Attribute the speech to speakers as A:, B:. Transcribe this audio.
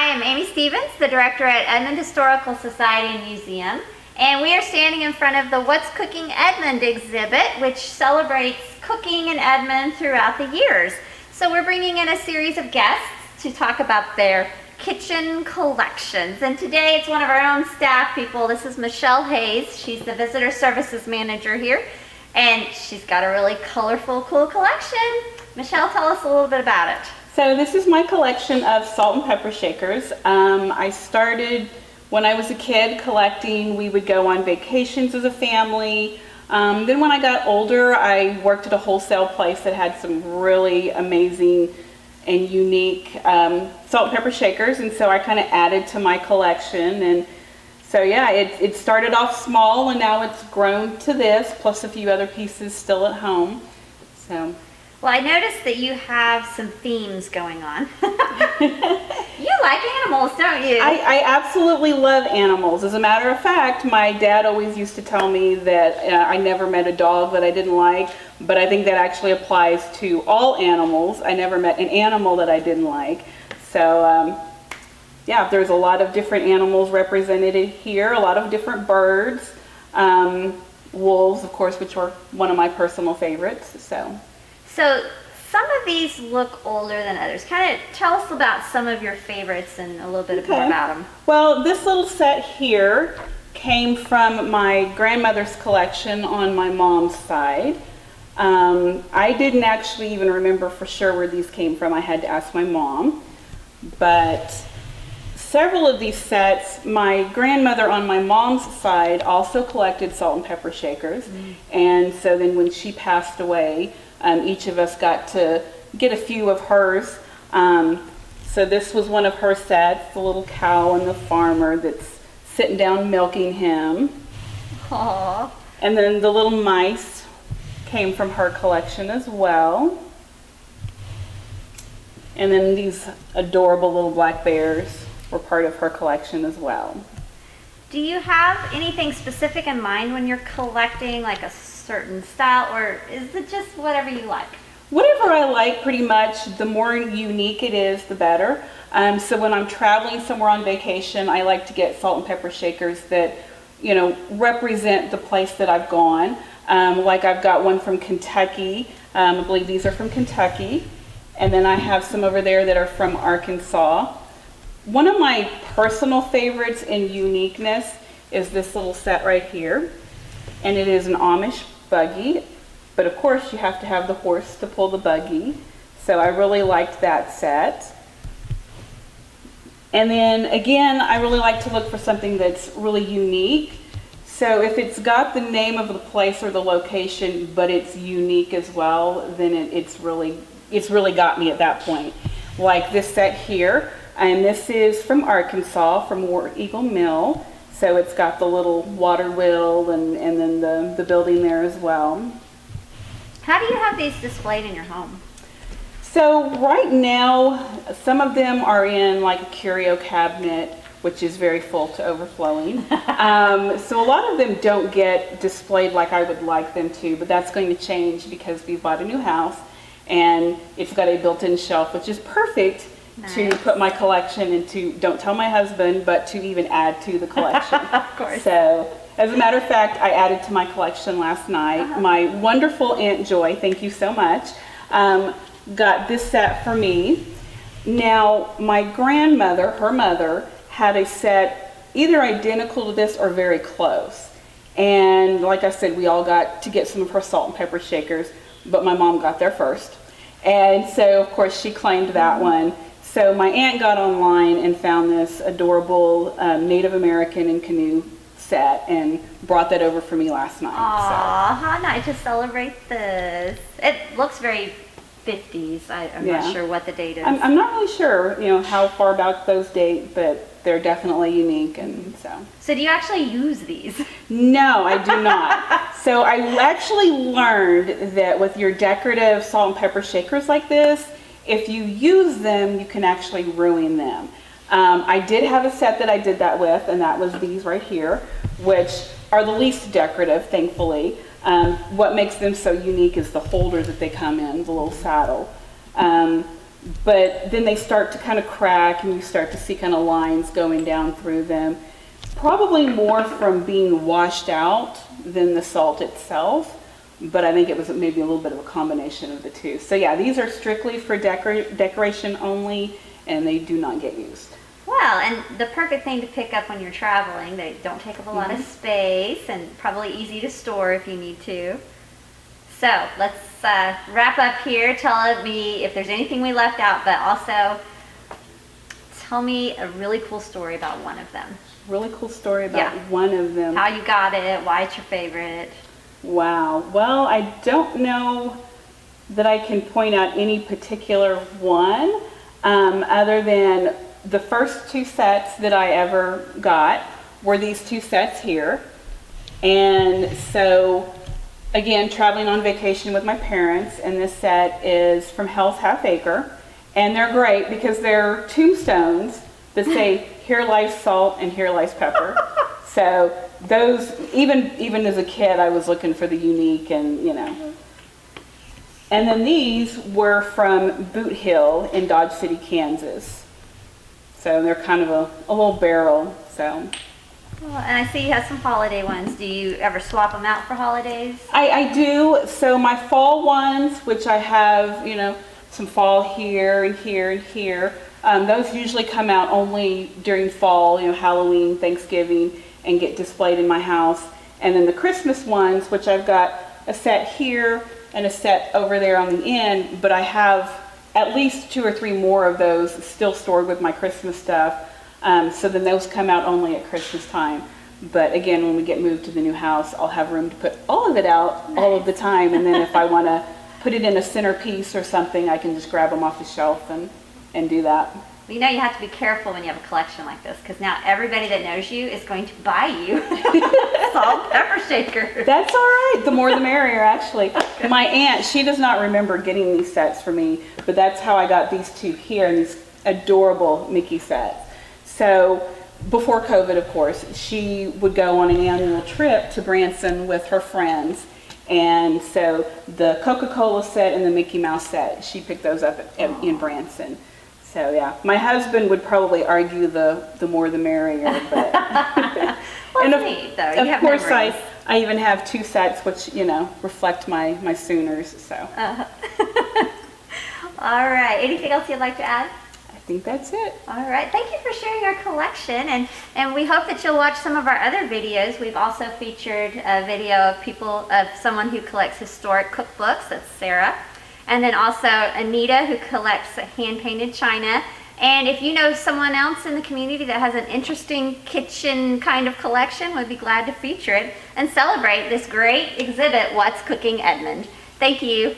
A: I am Amy Stevens, the director at Edmond Historical Society and Museum, and we are standing in front of the What's Cooking Edmond exhibit, which celebrates cooking in Edmond throughout the years. So we're bringing in a series of guests to talk about their kitchen collections, and today it's one of our own staff people. This is Michelle Hayes. She's the visitor services manager here, and she's got a really colorful, cool collection. Michelle, tell us a little bit about it.
B: So this is my collection of salt and pepper shakers. I started when I was a kid collecting. We would go on vacations as a family. Then when I got older, I worked at a wholesale place that had some really amazing and unique salt and pepper shakers, and so I kind of added to my collection. And so yeah, it started off small and now it's grown to this, plus a few other pieces still at home. So.
A: Well, I noticed that you have some themes going on. You like animals, don't you?
B: I absolutely love animals. As a matter of fact, my dad always used to tell me that I never met a dog that I didn't like, but I think that actually applies to all animals. I never met an animal that I didn't like. So yeah, there's a lot of different animals represented here, a lot of different birds, wolves, of course, which are one of my personal favorites.
A: So some of these look older than others. Kind of tell us about some of your favorites and a little bit more about them.
B: Well, this little set here came from my grandmother's collection on my mom's side. I didn't actually even remember for sure where these came from. I had to ask my mom. But several of these sets, my grandmother on my mom's side also collected salt and pepper shakers. And so then when she passed away, each of us got to get a few of hers. So this was one of her sets, the little cow and the farmer that's sitting down milking him.
A: Aww.
B: And then the little mice came from her collection as well. And then these adorable little black bears were part of her collection as well.
A: Do you have anything specific in mind when you're collecting, like a certain style, or is it just whatever you like?
B: Whatever I like, pretty much. The more unique it is, the better. So when I'm traveling somewhere on vacation, I like to get salt and pepper shakers that, you know, represent the place that I've gone. Like I've got one from Kentucky. I believe these are from Kentucky. And then I have some over there that are from Arkansas. One of my personal favorites in uniqueness is this little set right here. And it is an Amish buggy, but of course you have to have the horse to pull the buggy. So I really liked that set. And then again, I really like to look for something that's really unique. So if it's got the name of the place or the location, but it's unique as well, then it's really got me at that point. Like this set here, and this is from Arkansas, from War Eagle Mill. So it's got the little water wheel and then the building there as well.
A: How do you have these displayed in your home?
B: So right now, some of them are in like a curio cabinet, which is very full to overflowing. So a lot of them don't get displayed like I would like them to, but that's going to change because we bought a new house and it's got a built-in shelf, which is perfect. Nice. To put my collection into, don't tell my husband, but to even add to the collection.
A: Of course.
B: So, as a matter of fact, I added to my collection last night. My wonderful Aunt Joy, thank you so much, got this set for me. Now, my grandmother, her mother, had a set either identical to this or very close. And like I said, we all got to get some of her salt and pepper shakers, but my mom got there first. And so, of course, she claimed that one. So my aunt got online and found this adorable Native American and canoe set and brought that over for me last night.
A: Aww, how nice to celebrate this. It looks very 50s. I'm not sure what the date is.
B: I'm not really sure, you know, how far back those date, but they're definitely unique, and so.
A: So do you actually use these?
B: No, I do not. So I actually learned that with your decorative salt and pepper shakers like this, if you use them, you can actually ruin them. I did have a set that I did that with, and that was these right here, which are the least decorative, thankfully. What makes them so unique is the holder that they come in, the little saddle. but then they start to kind of crack and you start to see kind of lines going down through them. Probably more from being washed out than the salt itself, but I think it was maybe a little bit of a combination of the two. So yeah, these are strictly for decoration only, and they do not get used.
A: Well, and the perfect thing to pick up when you're traveling. They don't take up a lot of space and probably easy to store if you need to. So let's wrap up here. Tell me if there's anything we left out, but also tell me a really cool story about one of them.
B: Really cool story about one of them.
A: How you got it, why it's your favorite.
B: Wow. Well, I don't know that I can point out any particular one, other than the first two sets that I ever got were these two sets here. And so, again, traveling on vacation with my parents, and this set is from Hell's Half Acre. And they're great because they're tombstones that say, "Here lies salt and here lies pepper." So those, even as a kid, I was looking for the unique and, you know. And then these were from Boot Hill in Dodge City, Kansas. So they're kind of a little barrel, so.
A: Well, and I see you have some holiday ones. Do you ever swap them out for holidays?
B: I do. So my fall ones, which I have, you know, some fall here and here and here, those usually come out only during fall, you know, Halloween, Thanksgiving, and get displayed in my house. And then the Christmas ones, which I've got a set here and a set over there on the end, but I have at least 2 or 3 more of those still stored with my Christmas stuff. So then those come out only at Christmas time. But again, when we get moved to the new house, I'll have room to put all of it out all of the time. And then if I want to put it in a centerpiece or something, I can just grab them off the shelf and do that.
A: Well, you know, you have to be careful when you have a collection like this, because now everybody that knows you is going to buy you salt and pepper shakers.
B: That's all right. The more the merrier, actually. My aunt, she does not remember getting these sets for me, but that's how I got these two here, and these adorable Mickey sets. So before COVID, of course, she would go on an annual trip to Branson with her friends. And so the Coca-Cola set and the Mickey Mouse set, she picked those up in Branson. So yeah, my husband would probably argue the more the merrier, but
A: well,
B: and
A: neat, though. You
B: of
A: have
B: course
A: memories.
B: I even have 2 sets which, you know, reflect my Sooners. So
A: All right. Anything else you'd like to add?
B: I think that's it.
A: All right. Thank you for sharing your collection, and we hope that you'll watch some of our other videos. We've also featured a video of someone who collects historic cookbooks. That's Sarah. And then also Anita, who collects hand-painted china. And if you know someone else in the community that has an interesting kitchen kind of collection, we'd be glad to feature it and celebrate this great exhibit, What's Cooking Edmond. Thank you.